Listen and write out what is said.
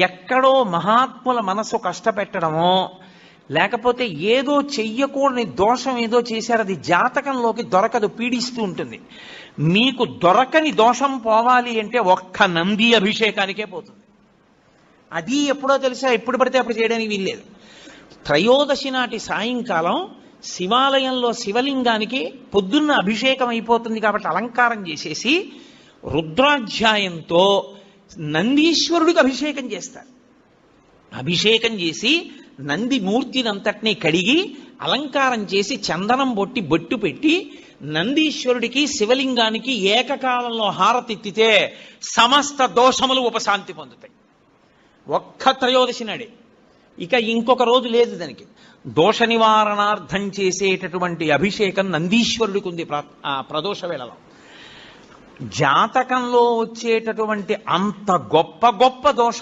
ఎక్కడో మహాత్ముల మనసు కష్టపెట్టడమో, లేకపోతే ఏదో చెయ్యకూడని దోషం ఏదో చేశారు, అది జాతకంలోకి దొరకదు, పీడిస్తూ ఉంటుంది. మీకు దొరకని దోషం పోవాలి అంటే ఒక్క నంది అభిషేకానికే పోతుంది. అది ఎప్పుడో తెలుసా, ఎప్పుడు పడితే అప్పుడు చేయడానికి వీల్లేదు. త్రయోదశి నాటి సాయంకాలం శివాలయంలో శివలింగానికి పొద్దున్న అభిషేకం అయిపోతుంది కాబట్టి అలంకారం చేసేసి రుద్రాధ్యాయంతో నందీశ్వరుడికి అభిషేకం చేస్తారు. అభిషేకం చేసి నంది మూర్తినంతటినీ కడిగి అలంకారం చేసి చందనం బొట్టు పెట్టి నందీశ్వరుడికి శివలింగానికి ఏకకాలంలో హారతిత్తితే సమస్త దోషములు ఉపశాంతి పొందుతాయి. ఒక్క త్రయోదశి నాడే, ఇక ఇంకొక రోజు లేదు దానికి. దోష నివారణార్థం చేసేటటువంటి అభిషేకం నందీశ్వరుడికి ఉంది ప్రదోష వేళలో. జాతకంలో వచ్చేటటువంటి అంత గొప్ప గొప్ప దోష